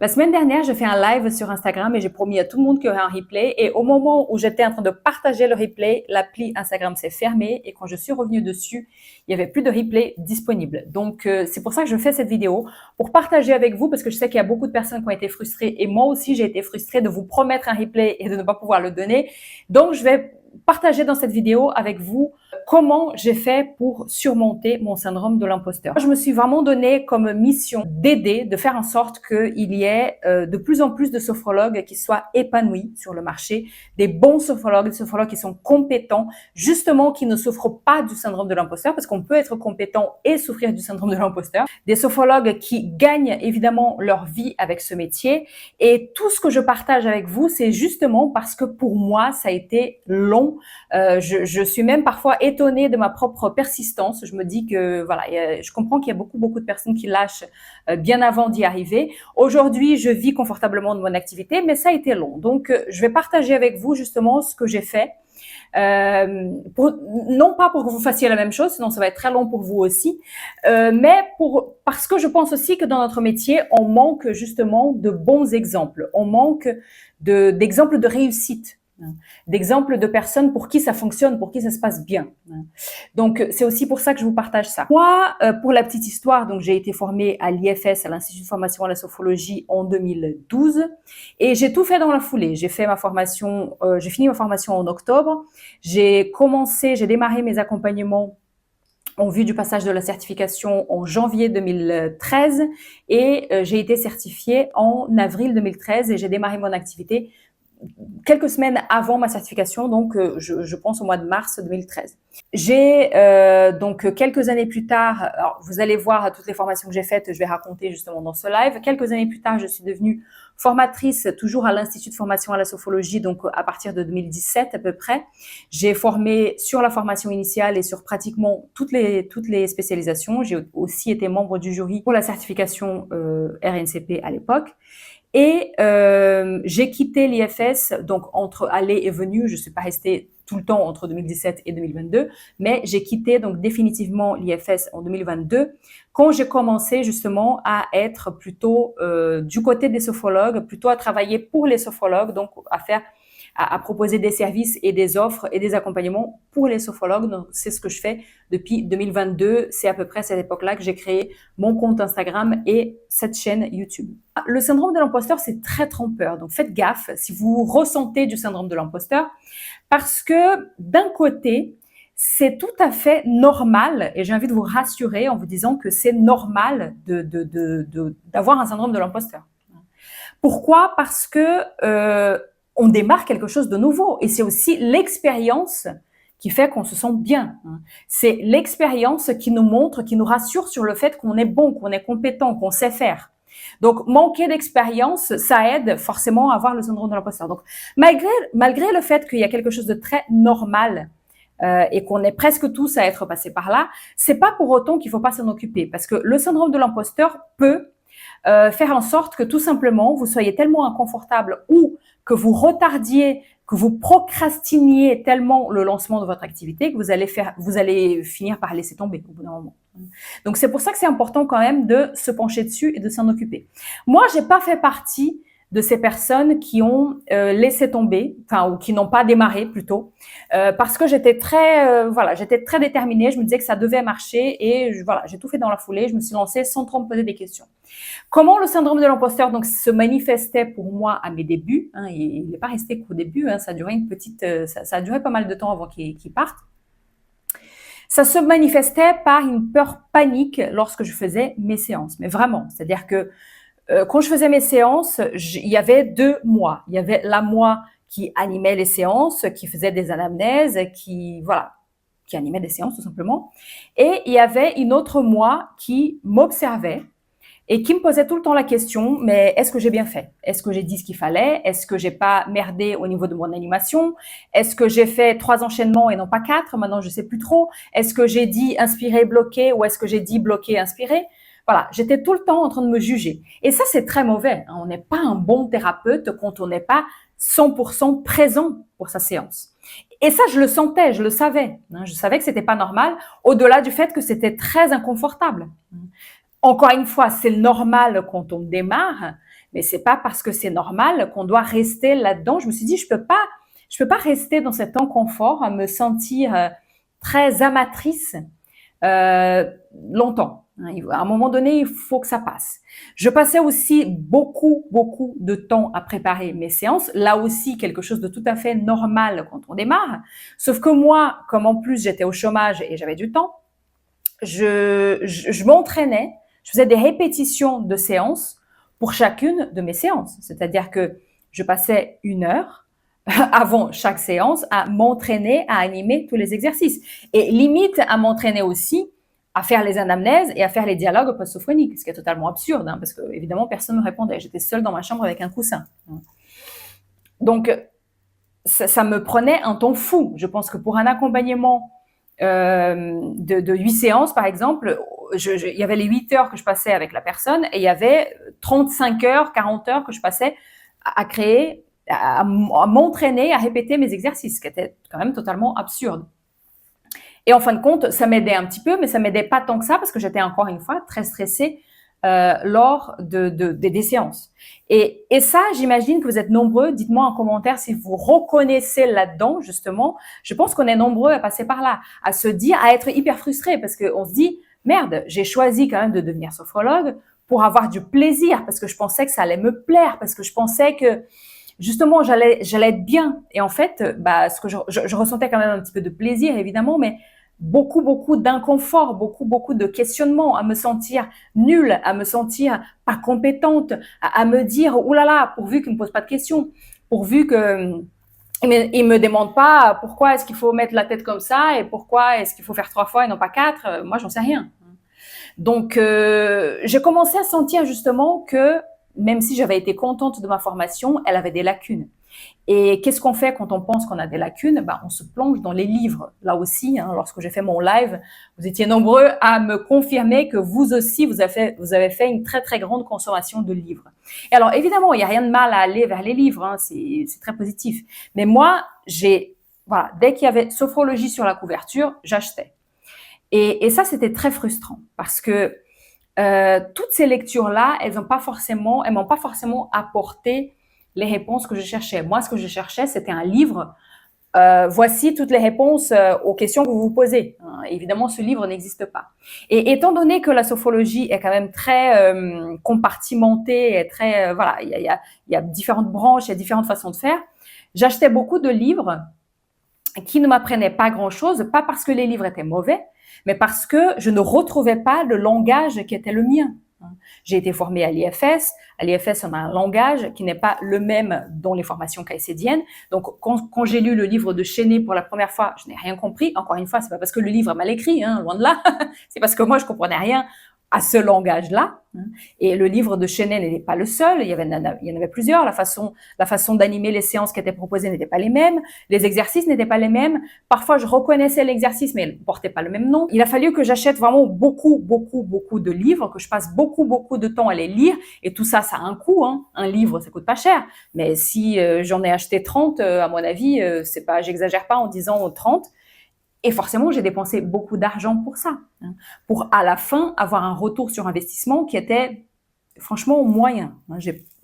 La semaine dernière, j'ai fait un live sur Instagram et j'ai promis à tout le monde qu'il y aurait un replay. Et au moment où j'étais en train de partager le replay, l'appli Instagram s'est fermée et quand je suis revenue dessus, il n'y avait plus de replay disponible. Donc, c'est pour ça que je fais cette vidéo, pour partager avec vous, parce que je sais qu'il y a beaucoup de personnes qui ont été frustrées et moi aussi, j'ai été frustrée de vous promettre un replay et de ne pas pouvoir le donner. Donc, je vais partager dans cette vidéo avec vous comment j'ai fait pour surmonter mon syndrome de l'imposteur. Je me suis vraiment donné comme mission d'aider, de faire en sorte qu'il y ait de plus en plus de sophrologues qui soient épanouis sur le marché, des bons sophrologues, des sophrologues qui sont compétents, justement qui ne souffrent pas du syndrome de l'imposteur, parce qu'on peut être compétent et souffrir du syndrome de l'imposteur, des sophrologues qui gagnent évidemment leur vie avec ce métier. Et tout ce que je partage avec vous, c'est justement parce que pour moi, ça a été long. Je suis même parfois étonnée de ma propre persistance. Je me dis que voilà, je comprends qu'il y a beaucoup de personnes qui lâchent bien avant d'y arriver. Aujourd'hui, je vis confortablement de mon activité, mais ça a été long. Donc, je vais partager avec vous justement ce que j'ai fait. Non pas pour que vous fassiez la même chose, sinon ça va être très long pour vous aussi, mais parce que je pense aussi que dans notre métier, on manque justement de bons exemples, on manque d'exemples de réussite, d'exemples de personnes pour qui ça fonctionne, pour qui ça se passe bien. Donc, c'est aussi pour ça que je vous partage ça. Moi, pour la petite histoire, donc j'ai été formée à l'IFS, à l'Institut de formation à la sophrologie en 2012, et j'ai tout fait dans la foulée. J'ai fait ma formation, j'ai fini ma formation en octobre. J'ai démarré mes accompagnements en vue du passage de la certification en janvier 2013 et j'ai été certifiée en avril 2013 et j'ai démarré mon activité quelques semaines avant ma certification, donc je pense au mois de mars 2013. J'ai donc quelques années plus tard, alors vous allez voir toutes les formations que j'ai faites, je vais raconter justement dans ce live. Quelques années plus tard, je suis devenue formatrice toujours à l'Institut de formation à la sophrologie, donc à partir de 2017 à peu près. J'ai formé sur la formation initiale et sur pratiquement toutes les spécialisations. J'ai aussi été membre du jury pour la certification RNCP à l'époque. Et j'ai quitté l'IFS, donc entre aller et venue, je ne suis pas restée tout le temps entre 2017 et 2022, mais j'ai quitté donc définitivement l'IFS en 2022 quand j'ai commencé justement à être plutôt du côté des sophrologues, plutôt à travailler pour les sophrologues, donc à proposer des services et des offres et des accompagnements pour les sophrologues. Donc, c'est ce que je fais depuis 2022. C'est à peu près à cette époque-là que j'ai créé mon compte Instagram et cette chaîne YouTube. Le syndrome de l'imposteur, c'est très trompeur. Donc, faites gaffe si vous ressentez du syndrome de l'imposteur parce que d'un côté, c'est tout à fait normal et j'ai envie de vous rassurer en vous disant que c'est normal d'avoir un syndrome de l'imposteur. Pourquoi? Parce que on démarre quelque chose de nouveau et c'est aussi l'expérience qui fait qu'on se sent bien. C'est l'expérience qui nous montre, qui nous rassure sur le fait qu'on est bon, qu'on est compétent, qu'on sait faire. Donc, manquer d'expérience, ça aide forcément à avoir le syndrome de l'imposteur. Donc, malgré le fait qu'il y a quelque chose de très normal et qu'on est presque tous à être passés par là, c'est pas pour autant qu'il faut pas s'en occuper parce que le syndrome de l'imposteur peut faire en sorte que tout simplement vous soyez tellement inconfortable ou que vous retardiez, que vous procrastiniez tellement le lancement de votre activité que vous allez finir par laisser tomber au bout d'un moment. Donc c'est pour ça que c'est important quand même de se pencher dessus et de s'en occuper. Moi, j'ai pas fait partie de ces personnes qui ont laissé tomber, enfin ou qui n'ont pas démarré plutôt, parce que j'étais très déterminée. Je me disais que ça devait marcher et j'ai tout fait dans la foulée. Je me suis lancée sans trop me poser des questions. Comment le syndrome de l'imposteur donc se manifestait pour moi à mes débuts, il n'est pas resté qu'au début, ça a duré ça a duré pas mal de temps avant qu'il parte. Ça se manifestait par une peur panique lorsque je faisais mes séances, mais vraiment, c'est-à-dire que quand je faisais mes séances, il y avait deux moi. Il y avait la moi qui animait les séances, qui faisait des anamnèses, qui animait des séances tout simplement, et il y avait une autre moi qui m'observait et qui me posait tout le temps la question, mais est-ce que j'ai bien fait? Est-ce que j'ai dit ce qu'il fallait? Est-ce que j'ai pas merdé au niveau de mon animation? Est-ce que j'ai fait 3 enchaînements et non pas 4? Maintenant, je sais plus trop. Est-ce que j'ai dit inspirer, bloquer ou est-ce que j'ai dit bloquer, inspirer? Voilà, j'étais tout le temps en train de me juger. Et ça, c'est très mauvais. On n'est pas un bon thérapeute quand on n'est pas 100% présent pour sa séance. Et ça, je le sentais, je le savais. Je savais que c'était pas normal, au-delà du fait que c'était très inconfortable. Encore une fois, c'est normal quand on démarre, mais c'est pas parce que c'est normal qu'on doit rester là-dedans. Je me suis dit, je peux pas rester dans cet inconfort à me sentir très amatrice longtemps. À un moment donné, il faut que ça passe. Je passais aussi beaucoup de temps à préparer mes séances. Là aussi, quelque chose de tout à fait normal quand on démarre. Sauf que moi, comme en plus j'étais au chômage et j'avais du temps, je m'entraînais, je faisais des répétitions de séances pour chacune de mes séances. C'est-à-dire que je passais 1 heure avant chaque séance à m'entraîner à animer tous les exercices. Et limite à m'entraîner aussi à faire les anamnèses et à faire les dialogues post-sophoniques, ce qui est totalement absurde, parce que évidemment personne ne me répondait. J'étais seule dans ma chambre avec un coussin. Donc ça me prenait un temps fou. Je pense que pour un accompagnement de 8 séances, par exemple, il y avait les 8 heures que je passais avec la personne et il y avait 35 heures, 40 heures que je passais à créer, à m'entraîner, à répéter mes exercices, ce qui était quand même totalement absurde. Et en fin de compte, ça m'aidait un petit peu, mais ça m'aidait pas tant que ça parce que j'étais encore une fois très stressée lors des séances. Et ça, j'imagine que vous êtes nombreux. Dites-moi en commentaire si vous reconnaissez là-dedans, justement. Je pense qu'on est nombreux à passer par là, à se dire, à être hyper frustrés parce qu'on se dit, merde, j'ai choisi quand même de devenir sophrologue pour avoir du plaisir, parce que je pensais que ça allait me plaire, parce que je pensais que justement j'allais être bien. Et en fait, ce que je ressentais quand même un petit peu de plaisir, évidemment, mais beaucoup d'inconfort, beaucoup de questionnements, à me sentir nulle, à me sentir pas compétente, à me dire oulala, pourvu qu'il me pose pas de questions, pourvu que il me demande pas pourquoi est-ce qu'il faut mettre la tête comme ça et pourquoi est-ce qu'il faut faire 3 fois et non pas 4. Moi, j'en sais rien. Donc, j'ai commencé à sentir justement que même si j'avais été contente de ma formation, elle avait des lacunes. Et qu'est-ce qu'on fait quand on pense qu'on a des lacunes? On se plonge dans les livres. Là aussi, lorsque j'ai fait mon live, vous étiez nombreux à me confirmer que vous aussi, vous avez fait une très grande consommation de livres. Et alors, évidemment, il n'y a rien de mal à aller vers les livres, c'est très positif. Mais moi, dès qu'il y avait sophrologie sur la couverture, j'achetais. Et ça, c'était très frustrant parce que toutes ces lectures-là, elles m'ont pas forcément apporté les réponses que je cherchais. Moi, ce que je cherchais, c'était un livre. Voici toutes les réponses aux questions que vous vous posez. Évidemment, ce livre n'existe pas. Et étant donné que la sophrologie est quand même très compartimentée, et très il y a différentes branches, il y a différentes façons de faire. J'achetais beaucoup de livres qui ne m'apprenaient pas grand-chose, pas parce que les livres étaient mauvais, mais parce que je ne retrouvais pas le langage qui était le mien. J'ai été formée à l'IFS. À l'IFS, on a un langage qui n'est pas le même dans les formations caïcédiennes. Donc, quand j'ai lu le livre de Chenet pour la première fois, je n'ai rien compris. Encore une fois, c'est pas parce que le livre est mal écrit, loin de là. C'est parce que moi, je comprenais rien à ce langage-là. Et le livre de Chenet n'était pas le seul. Il y en avait plusieurs. La façon d'animer les séances qui étaient proposées n'était pas les mêmes. Les exercices n'étaient pas les mêmes. Parfois, je reconnaissais l'exercice, mais il ne portait pas le même nom. Il a fallu que j'achète vraiment beaucoup de livres, que je passe beaucoup de temps à les lire. Et tout ça, ça a un coût. Un livre, ça coûte pas cher. Mais si j'en ai acheté 30, à mon avis, j'exagère pas en disant 30. Et forcément, j'ai dépensé beaucoup d'argent pour ça, pour à la fin avoir un retour sur investissement qui était franchement moyen.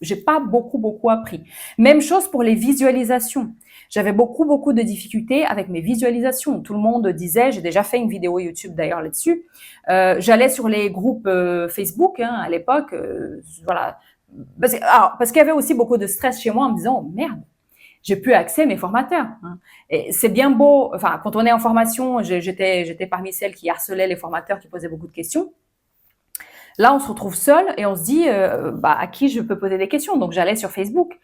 J'ai pas beaucoup appris. Même chose pour les visualisations. J'avais beaucoup de difficultés avec mes visualisations. Tout le monde disait, j'ai déjà fait une vidéo YouTube d'ailleurs là-dessus. J'allais sur les groupes Facebook à l'époque, parce qu'il y avait aussi beaucoup de stress chez moi en me disant merde. J'ai plus accès à mes formateurs. Et c'est bien beau. Enfin, quand on est en formation, j'étais parmi celles qui harcelaient les formateurs qui posaient beaucoup de questions. Là, on se retrouve seul et on se dit, à qui je peux poser des questions? Donc, j'allais sur Facebook.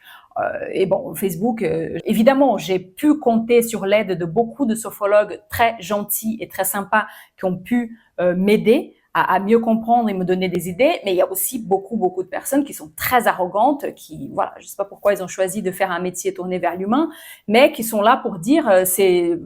Et bon, Facebook, évidemment, j'ai pu compter sur l'aide de beaucoup de sophrologues très gentils et très sympas qui ont pu m'aider à mieux comprendre et me donner des idées, mais il y a aussi beaucoup de personnes qui sont très arrogantes, qui, je sais pas pourquoi ils ont choisi de faire un métier tourné vers l'humain, mais qui sont là pour dire, c'est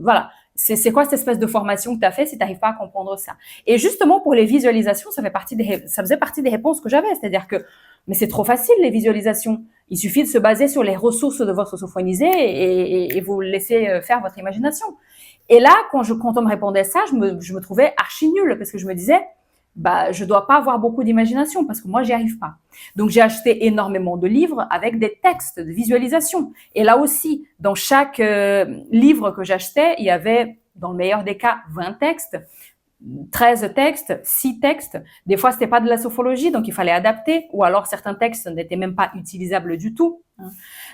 quoi cette espèce de formation que tu as fait si tu n'arrives pas à comprendre ça? Et justement, pour les visualisations, ça faisait partie des réponses que j'avais, c'est-à-dire que, mais c'est trop facile, les visualisations. Il suffit de se baser sur les ressources de votre sophronisé et vous laissez faire votre imagination. Et là, quand on me répondait ça, je me trouvais archi nulle parce que je me disais, bah, je dois pas avoir beaucoup d'imagination parce que moi, j'y arrive pas. Donc, j'ai acheté énormément de livres avec des textes de visualisation. Et là aussi, dans chaque livre que j'achetais, il y avait, dans le meilleur des cas, 20 textes. 13 textes, 6 textes. Des fois, c'était pas de la sophologie, donc il fallait adapter, ou alors certains textes n'étaient même pas utilisables du tout.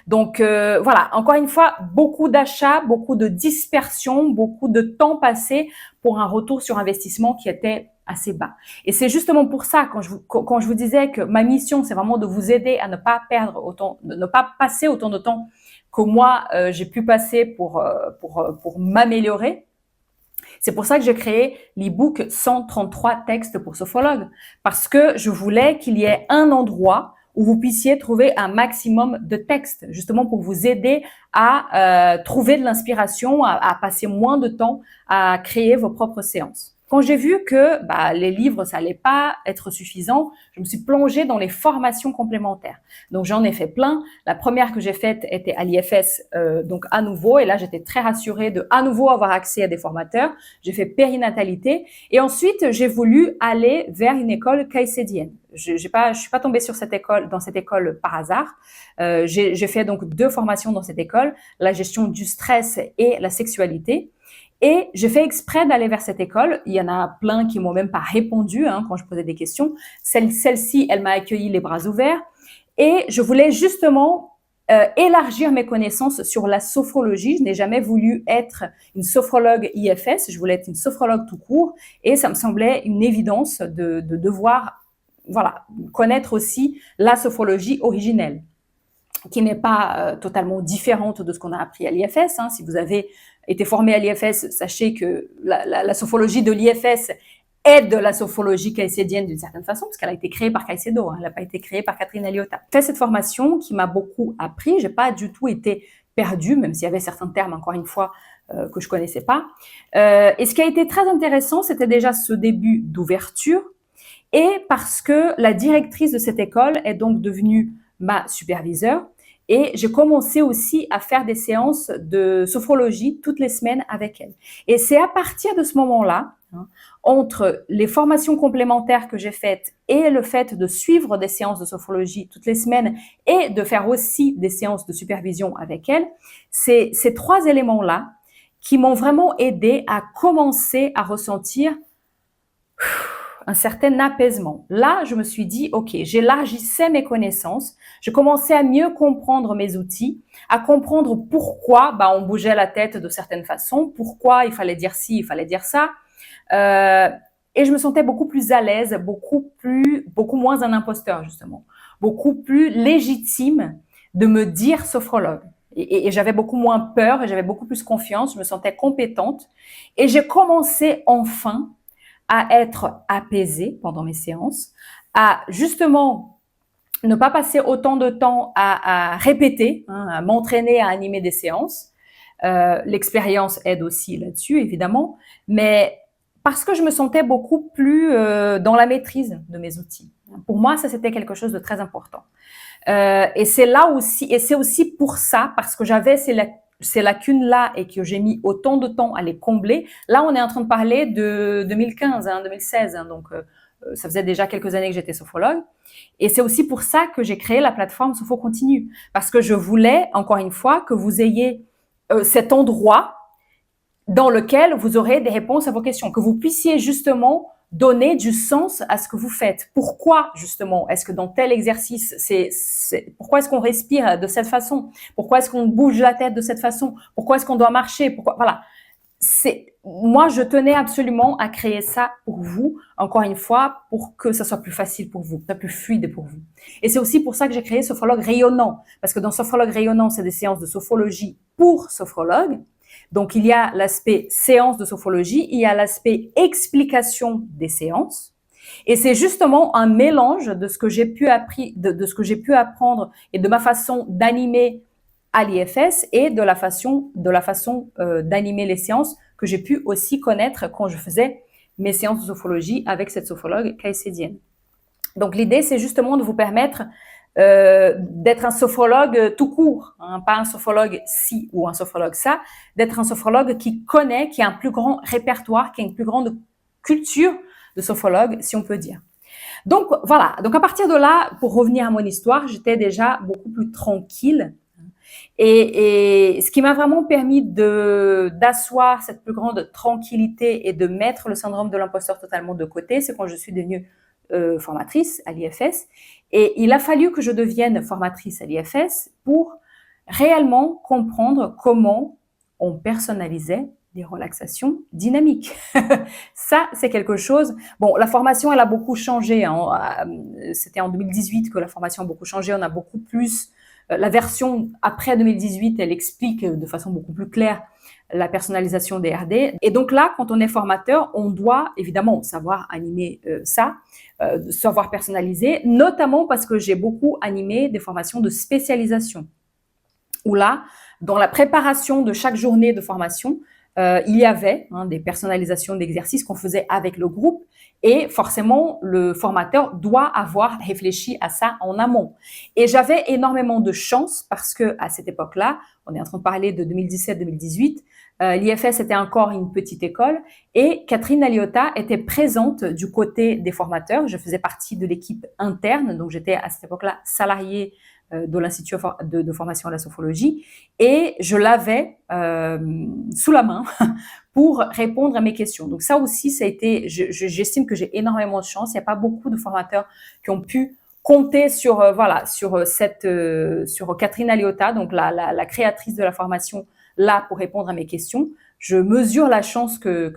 Donc voilà, encore une fois, beaucoup d'achats, beaucoup de dispersion, beaucoup de temps passé pour un retour sur investissement qui était assez bas. Et c'est justement pour ça, quand je vous disais que ma mission, c'est vraiment de vous aider à ne pas perdre autant, de ne pas passer autant de temps que moi, j'ai pu passer pour m'améliorer. C'est pour ça que j'ai créé l'e-book 133 textes pour sophologues, parce que je voulais qu'il y ait un endroit où vous puissiez trouver un maximum de textes, justement pour vous aider à trouver de l'inspiration, à passer moins de temps à créer vos propres séances. Quand j'ai vu que les livres, ça allait pas être suffisant, je me suis plongée dans les formations complémentaires. Donc, j'en ai fait plein. La première que j'ai faite était à l'IFS, donc à nouveau. Et là, j'étais très rassurée de à nouveau avoir accès à des formateurs. J'ai fait périnatalité. Et ensuite, j'ai voulu aller vers une école caïcédienne. Je suis pas tombée sur dans cette école par hasard. J'ai fait donc 2 formations dans cette école, la gestion du stress et la sexualité. Et j'ai fait exprès d'aller vers cette école. Il y en a plein qui m'ont même pas répondu quand je posais des questions. Celle-ci, elle m'a accueilli les bras ouverts. Et je voulais justement élargir mes connaissances sur la sophrologie. Je n'ai jamais voulu être une sophrologue IFS. Je voulais être une sophrologue tout court. Et ça me semblait une évidence de devoir connaître aussi la sophrologie originelle, qui n'est pas totalement différente de ce qu'on a appris à l'IFS. Si vous avez été formé à l'IFS, sachez que la sophologie de l'IFS est de la sophologie caïcédienne d'une certaine façon, parce qu'elle a été créée par Caicedo, elle n'a pas été créée par Catherine Liotta. J'ai fait cette formation qui m'a beaucoup appris, j'ai pas du tout été perdue, même s'il y avait certains termes, encore une fois, que je connaissais pas. Et ce qui a été très intéressant, c'était déjà ce début d'ouverture, et parce que la directrice de cette école est donc devenue ma superviseure, et j'ai commencé aussi à faire des séances de sophrologie toutes les semaines avec elle. Et c'est à partir de ce moment-là, entre les formations complémentaires que j'ai faites et le fait de suivre des séances de sophrologie toutes les semaines et de faire aussi des séances de supervision avec elle, c'est ces 3 éléments-là qui m'ont vraiment aidé à commencer à ressentir un certain apaisement. Là, je me suis dit, OK, j'élargissais mes connaissances, je commençais à mieux comprendre mes outils, à comprendre pourquoi on bougeait la tête de certaines façons, pourquoi il fallait dire ci, il fallait dire ça. Et je me sentais beaucoup plus à l'aise, beaucoup moins un imposteur, justement, beaucoup plus légitime de me dire sophrologue. Et j'avais beaucoup moins peur et j'avais beaucoup plus confiance, je me sentais compétente. Et j'ai commencé enfin à être apaisée pendant mes séances, à justement ne pas passer autant de temps à répéter, à m'entraîner à animer des séances. L'expérience aide aussi là-dessus, évidemment, mais parce que je me sentais beaucoup plus dans la maîtrise de mes outils. Pour moi, ça, c'était quelque chose de très important. Et c'est là aussi, et c'est aussi pour ça, parce que j'avais ces lacunes-là et que j'ai mis autant de temps à les combler. Là, on est en train de parler de 2015, 2016, donc ça faisait déjà quelques années que j'étais sophrologue. Et c'est aussi pour ça que j'ai créé la plateforme Sopho Continue, parce que je voulais, encore une fois, que vous ayez cet endroit dans lequel vous aurez des réponses à vos questions, que vous puissiez justement donner du sens à ce que vous faites. Pourquoi, justement, est-ce que dans tel exercice, pourquoi est-ce qu'on respire de cette façon? Pourquoi est-ce qu'on bouge la tête de cette façon? Pourquoi est-ce qu'on doit marcher? Voilà. Moi, je tenais absolument à créer ça pour vous, encore une fois, pour que ça soit plus facile pour vous, plus fluide pour vous. Et c'est aussi pour ça que j'ai créé Sophrologue Rayonnant, parce que dans Sophrologue Rayonnant, c'est des séances de sophrologie pour sophrologues. Donc, il y a l'aspect séance de sophrologie, il y a l'aspect explication des séances. Et c'est justement un mélange de ce que j'ai pu apprendre et de ma façon d'animer à l'IFS et de la façon d'animer les séances que j'ai pu aussi connaître quand je faisais mes séances de sophrologie avec cette sophrologue caïcédienne. Donc, l'idée, c'est justement de vous permettre d'être un sophrologue tout court, pas un sophrologue ci ou un sophrologue ça, d'être un sophrologue qui connaît, qui a un plus grand répertoire, qui a une plus grande culture de sophologue, si on peut dire. Donc voilà, donc à partir de là, pour revenir à mon histoire, j'étais déjà beaucoup plus tranquille. Et ce qui m'a vraiment permis d'asseoir cette plus grande tranquillité et de mettre le syndrome de l'imposteur totalement de côté, c'est quand je suis devenue formatrice à l'IFS. Et il a fallu que je devienne formatrice à l'IFS pour réellement comprendre comment on personnalisait des relaxations dynamiques. Ça, c'est quelque chose. Bon, la formation, elle a beaucoup changé. C'était en 2018 que la formation a beaucoup changé. On a beaucoup plus. La version après 2018, elle explique de façon beaucoup plus claire la personnalisation des RD. Et donc là, quand on est formateur, on doit évidemment savoir animer savoir personnaliser, notamment parce que j'ai beaucoup animé des formations de spécialisation. Où là, dans la préparation de chaque journée de formation, il y avait des personnalisations d'exercices qu'on faisait avec le groupe et forcément, le formateur doit avoir réfléchi à ça en amont. Et j'avais énormément de chance parce que à cette époque-là, on est en train de parler de 2017-2018, l'IFS était encore une petite école et Catherine Aliota était présente du côté des formateurs. Je faisais partie de l'équipe interne, donc j'étais à cette époque-là salariée de l'Institut de formation à la sophologie et je l'avais sous la main pour répondre à mes questions. Donc ça aussi, ça a été, j'estime que j'ai énormément de chance. Il n'y a pas beaucoup de formateurs qui ont pu compter sur sur Catherine Aliota, donc la créatrice de la formation, là pour répondre à mes questions. Je mesure la chance que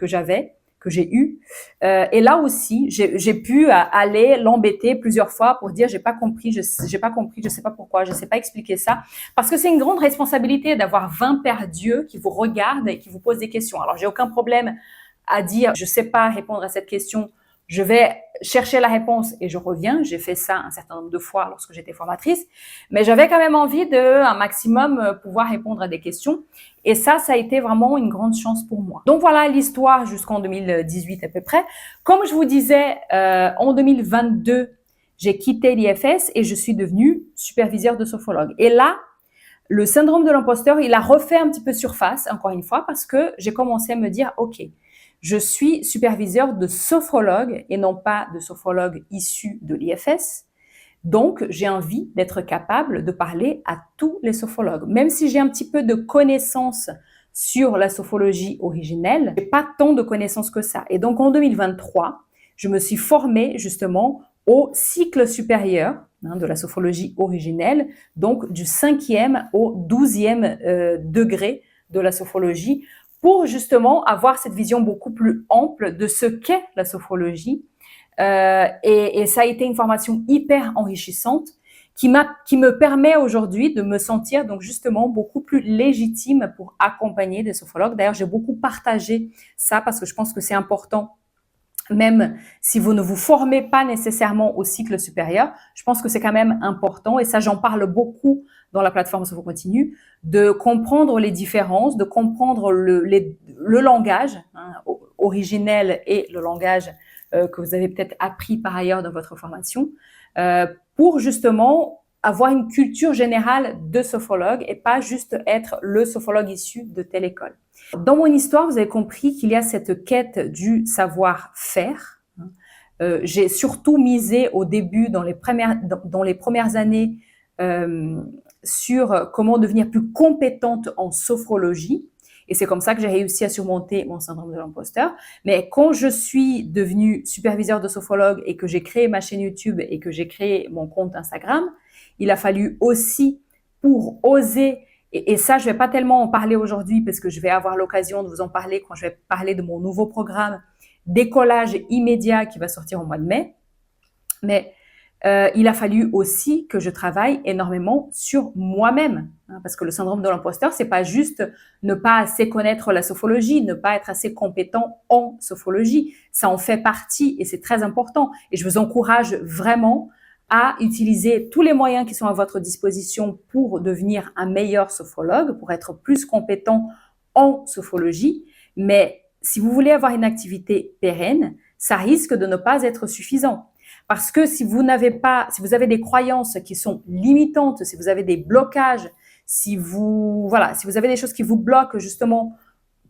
j'ai eue. Et là aussi, j'ai pu aller l'embêter plusieurs fois pour dire j'ai pas compris, je sais pas pourquoi, je sais pas expliquer ça. Parce que c'est une grande responsabilité d'avoir 20 paires d'yeux qui vous regardent et qui vous posent des questions. Alors, j'ai aucun problème à dire je sais pas répondre à cette question, je vais chercher la réponse et je reviens. J'ai fait ça un certain nombre de fois lorsque j'étais formatrice, mais j'avais quand même envie un maximum pouvoir répondre à des questions. Et ça a été vraiment une grande chance pour moi. Donc voilà l'histoire jusqu'en 2018 à peu près. Comme je vous disais, en 2022, j'ai quitté l'IFS et je suis devenue superviseur de sophologue. Et là, le syndrome de l'imposteur, il a refait un petit peu surface, encore une fois, parce que j'ai commencé à me dire, OK, je suis superviseur de sophrologue et non pas de sophrologue issu de l'IFS. Donc, j'ai envie d'être capable de parler à tous les sophologues. Même si j'ai un petit peu de connaissances sur la sophologie originelle, j'ai pas tant de connaissances que ça. Et donc, en 2023, je me suis formée justement au cycle supérieur de la sophologie originelle, donc du 5e au 12e degré de la sophologie, pour justement avoir cette vision beaucoup plus ample de ce qu'est la sophrologie. Et ça a été une formation hyper enrichissante qui me permet aujourd'hui de me sentir donc justement beaucoup plus légitime pour accompagner des sophrologues. D'ailleurs, j'ai beaucoup partagé ça parce que je pense que c'est important. Même si vous ne vous formez pas nécessairement au cycle supérieur, je pense que c'est quand même important, et ça j'en parle beaucoup dans la plateforme Sopho Continue, de comprendre les différences, de comprendre le langage originel et le langage que vous avez peut-être appris par ailleurs dans votre formation, pour justement avoir une culture générale de sophologue et pas juste être le sophologue issu de telle école. Dans mon histoire, vous avez compris qu'il y a cette quête du savoir-faire. J'ai surtout misé au début, dans les premières années, sur comment devenir plus compétente en sophrologie. Et c'est comme ça que j'ai réussi à surmonter mon syndrome de l'imposteur. Mais quand je suis devenue superviseur de sophrologue et que j'ai créé ma chaîne YouTube et que j'ai créé mon compte Instagram, il a fallu aussi, pour oser, et ça, je ne vais pas tellement en parler aujourd'hui parce que je vais avoir l'occasion de vous en parler quand je vais parler de mon nouveau programme décollage immédiat qui va sortir au mois de mai. Mais il a fallu aussi que je travaille énormément sur moi-même. Parce que le syndrome de l'imposteur, c'est pas juste ne pas assez connaître la sophologie, ne pas être assez compétent en sophologie. Ça en fait partie et c'est très important. Et je vous encourage vraiment à utiliser tous les moyens qui sont à votre disposition pour devenir un meilleur sophrologue, pour être plus compétent en sophologie. Mais si vous voulez avoir une activité pérenne, ça risque de ne pas être suffisant. Parce que si vous avez des croyances qui sont limitantes, si vous avez des blocages, si vous avez des choses qui vous bloquent justement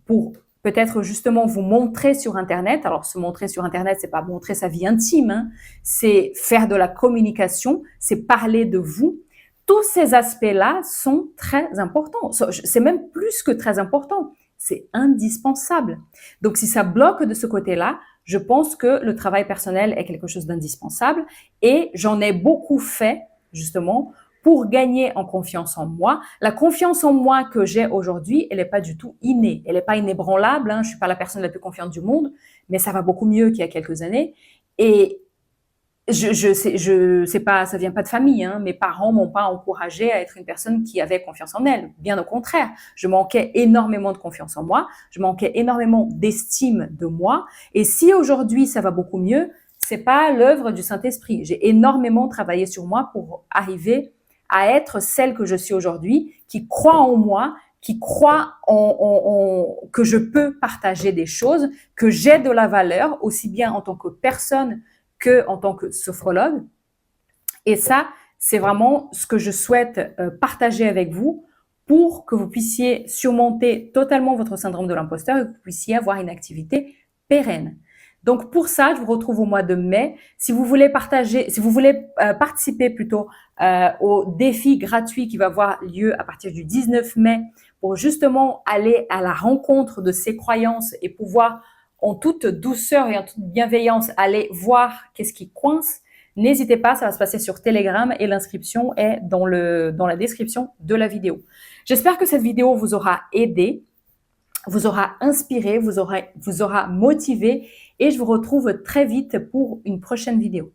pour peut-être justement vous montrer sur Internet. Alors, se montrer sur Internet, c'est pas montrer sa vie intime, hein, c'est faire de la communication, c'est parler de vous. Tous ces aspects-là sont très importants. C'est même plus que très important, c'est indispensable. Donc, si ça bloque de ce côté-là, je pense que le travail personnel est quelque chose d'indispensable et j'en ai beaucoup fait, justement, pour gagner en confiance en moi. La confiance en moi que j'ai aujourd'hui, elle n'est pas du tout innée. Elle n'est pas inébranlable. Hein. Je ne suis pas la personne la plus confiante du monde, mais ça va beaucoup mieux qu'il y a quelques années. Et je sais pas, ça vient pas de famille. Hein. Mes parents m'ont pas encouragée à être une personne qui avait confiance en elle. Bien au contraire, je manquais énormément de confiance en moi. Je manquais énormément d'estime de moi. Et si aujourd'hui ça va beaucoup mieux, c'est pas l'œuvre du Saint-Esprit. J'ai énormément travaillé sur moi pour arriver à être celle que je suis aujourd'hui, qui croit en moi, qui croit que je peux partager des choses, que j'ai de la valeur, aussi bien en tant que personne que en tant que sophrologue. Et ça, c'est vraiment ce que je souhaite partager avec vous pour que vous puissiez surmonter totalement votre syndrome de l'imposteur et que vous puissiez avoir une activité pérenne. Donc pour ça, je vous retrouve au mois de mai. Si vous voulez participer plutôt au défi gratuit qui va avoir lieu à partir du 19 mai pour justement aller à la rencontre de ces croyances et pouvoir en toute douceur et en toute bienveillance aller voir qu'est-ce qui coince, n'hésitez pas, ça va se passer sur Telegram et l'inscription est dans la description de la vidéo. J'espère que cette vidéo vous aura aidé, vous aura inspiré, vous aura motivé et je vous retrouve très vite pour une prochaine vidéo.